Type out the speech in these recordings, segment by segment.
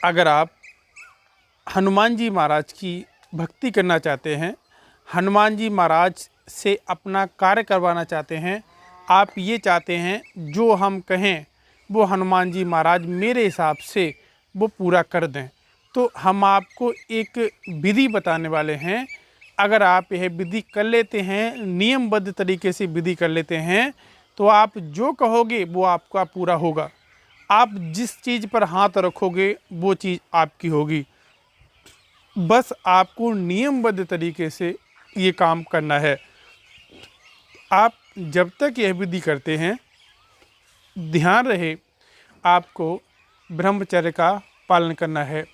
अगर आप हनुमान जी महाराज की भक्ति करना चाहते हैं, हनुमान जी महाराज से अपना कार्य करवाना चाहते हैं, आप ये चाहते हैं जो हम कहें वो हनुमान जी महाराज मेरे हिसाब से वो पूरा कर दें, तो हम आपको एक विधि बताने वाले हैं। अगर आप यह विधि कर लेते हैं, नियमबद्ध तरीके से विधि कर लेते हैं, तो आप जो कहोगे वो आपका पूरा होगा। आप जिस चीज़ पर हाथ रखोगे वो चीज़ आपकी होगी। बस आपको नियमबद्ध तरीके से ये काम करना है। आप जब तक यह विधि करते हैं, ध्यान रहे आपको ब्रह्मचर्य का पालन करना है।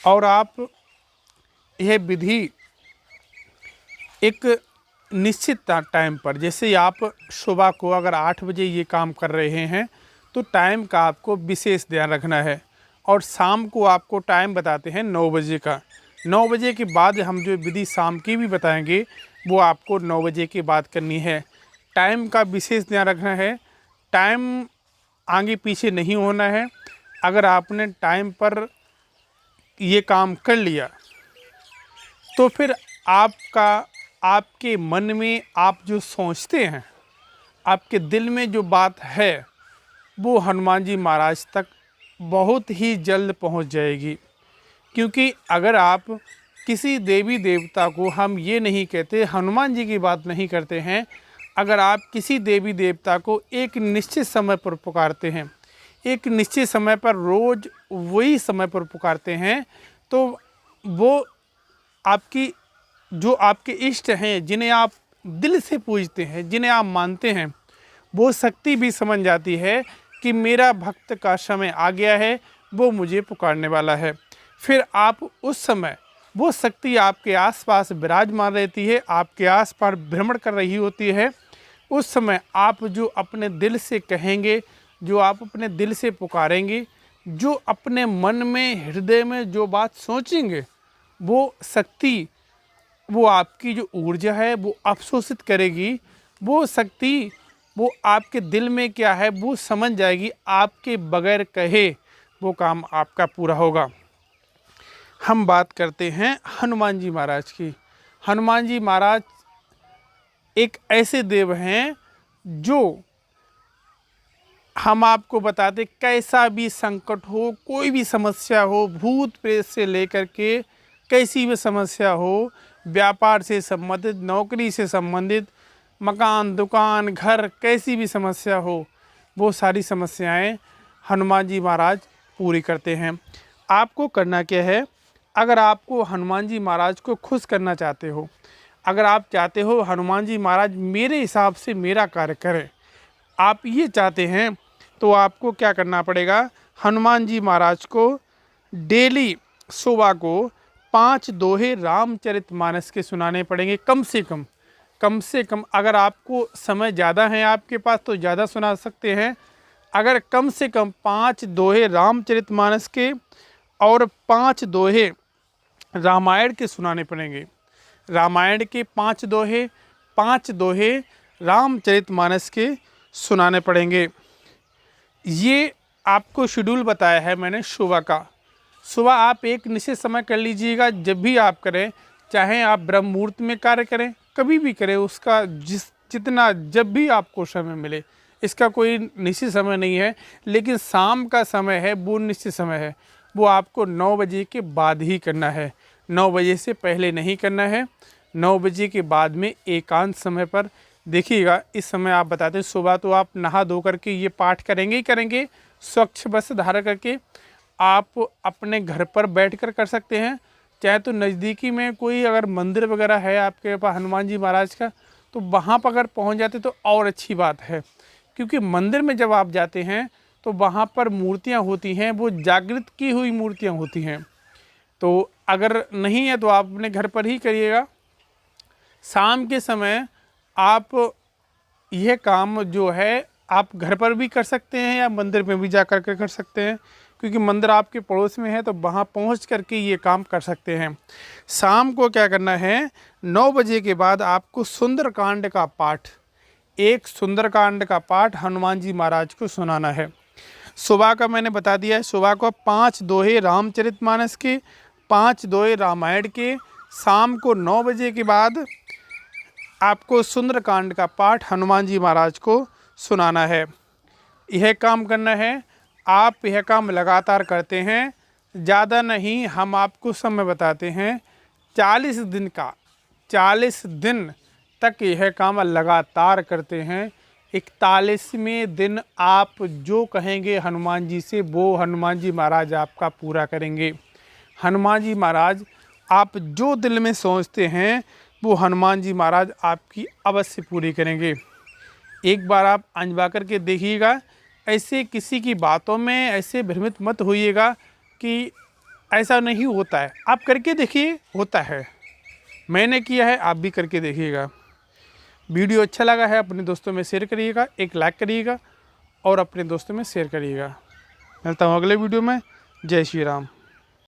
और आप यह विधि एक निश्चित टाइम पर, जैसे आप सुबह को अगर 8 बजे ये काम कर रहे हैं तो टाइम का आपको विशेष ध्यान रखना है। और शाम को आपको टाइम बताते हैं 9 बजे का। 9 बजे के बाद हम जो विधि शाम की भी बताएंगे वो आपको 9 बजे के बाद करनी है। टाइम का विशेष ध्यान रखना है, टाइम आगे पीछे नहीं होना है। अगर आपने टाइम पर ये काम कर लिया तो फिर आपके मन में आप जो सोचते हैं, आपके दिल में जो बात है वो हनुमान जी महाराज तक बहुत ही जल्द पहुंच जाएगी। क्योंकि अगर आप किसी देवी देवता को, हम ये नहीं कहते हनुमान जी की बात नहीं करते हैं, अगर आप किसी देवी देवता को एक निश्चित समय पर पुकारते हैं, एक निश्चित समय पर रोज़ वही समय पर पुकारते हैं, तो वो आपकी जो आपके इष्ट हैं, जिन्हें आप दिल से पूजते हैं, जिन्हें आप मानते हैं, वो शक्ति भी समझ जाती है कि मेरा भक्त का समय आ गया है, वो मुझे पुकारने वाला है। फिर आप उस समय वो शक्ति आपके आसपास विराजमान रहती है, आपके आसपास भ्रमण कर रही होती है। उस समय आप जो अपने दिल से कहेंगे, जो आप अपने दिल से पुकारेंगे, जो अपने मन में, हृदय में जो बात सोचेंगे, वो शक्ति, वो आपकी जो ऊर्जा है वो अवशोषित करेगी। वो शक्ति वो आपके दिल में क्या है वो समझ जाएगी, आपके बगैर कहे वो काम आपका पूरा होगा। हम बात करते हैं हनुमान जी महाराज की। हनुमान जी महाराज एक ऐसे देव हैं जो हम आपको बताते, कैसा भी संकट हो, कोई भी समस्या हो, भूत प्रेत से लेकर के कैसी भी समस्या हो, व्यापार से संबंधित, नौकरी से संबंधित, मकान, दुकान, घर, कैसी भी समस्या हो, वो सारी समस्याएं हनुमान जी महाराज पूरी करते हैं। आपको करना क्या है, अगर आपको हनुमान जी महाराज को खुश करना चाहते हो, अगर आप चाहते हो हनुमान जी महाराज मेरे हिसाब से मेरा कार्य करें, आप ये चाहते हैं, तो आपको क्या करना पड़ेगा, हनुमान जी महाराज को डेली सुबह को 5 दोहे रामचरितमानस के सुनाने पड़ेंगे। कम से कम अगर आपको समय ज़्यादा है आपके पास तो ज़्यादा सुना सकते हैं। अगर कम से कम 5 दोहे रामचरितमानस के और 5 दोहे रामायण के सुनाने पड़ेंगे। रामायण के 5 दोहे, 5 दोहे रामचरितमानस के सुनाने पड़ेंगे। ये आपको शेड्यूल बताया है मैंने सुबह का। सुबह आप एक निश्चित समय कर लीजिएगा, जब भी आप करें, चाहे आप ब्रह्म मुहूर्त में कार्य करें, कभी भी करें, उसका जितना जब भी आपको समय मिले, इसका कोई निश्चित समय नहीं है। लेकिन शाम का समय है वो निश्चित समय है, वो आपको 9 बजे के बाद ही करना है, 9 बजे से पहले नहीं करना है। 9 बजे के बाद में एकांत समय पर देखिएगा। इस समय आप बताते हैं सुबह तो आप नहा धो करके ये पाठ करेंगे ही करेंगे, स्वच्छ वस्त्र धारण करके। आप अपने घर पर बैठकर कर सकते हैं, चाहे तो नज़दीकी में कोई अगर मंदिर वगैरह है आपके पास हनुमान जी महाराज का, तो वहाँ पर अगर पहुँच जाते तो और अच्छी बात है। क्योंकि मंदिर में जब आप जाते हैं तो वहाँ पर मूर्तियाँ होती हैं, वो जागृत की हुई मूर्तियाँ होती हैं। तो अगर नहीं है तो आप अपने घर पर ही करिएगा। शाम के समय आप यह काम जो है आप घर पर भी कर सकते हैं या मंदिर में भी जा कर के कर सकते हैं, क्योंकि मंदिर आपके पड़ोस में है, तो वहाँ पहुँच करके ये काम कर सकते हैं। शाम को क्या करना है, 9 बजे के बाद आपको सुंदरकांड का पाठ, एक सुंदरकांड का पाठ हनुमान जी महाराज को सुनाना है। सुबह का मैंने बता दिया है, सुबह को 5 दोहे रामचरितमानस के, 5 दोहे रामायण के। शाम को 9 बजे के बाद आपको सुंदरकांड का पाठ हनुमान जी महाराज को सुनाना है। यह काम करना है। आप यह काम लगातार करते हैं, ज़्यादा नहीं, हम आपको समय बताते हैं 40 दिन का, 40 दिन तक यह काम लगातार करते हैं। 41वें दिन आप जो कहेंगे हनुमान जी से, वो हनुमान जी महाराज आपका पूरा करेंगे। हनुमान जी महाराज आप जो दिल में सोचते हैं वो हनुमान जी महाराज आपकी अवश्य पूरी करेंगे। एक बार आप आजमा करके देखिएगा। ऐसे किसी की बातों में ऐसे भ्रमित मत होइएगा कि ऐसा नहीं होता है। आप करके देखिए, होता है। मैंने किया है, आप भी करके देखिएगा। वीडियो अच्छा लगा है अपने दोस्तों में शेयर करिएगा, एक लाइक करिएगा और अपने दोस्तों में शेयर करिएगा। मिलता हूँ अगले वीडियो में। जय श्री राम।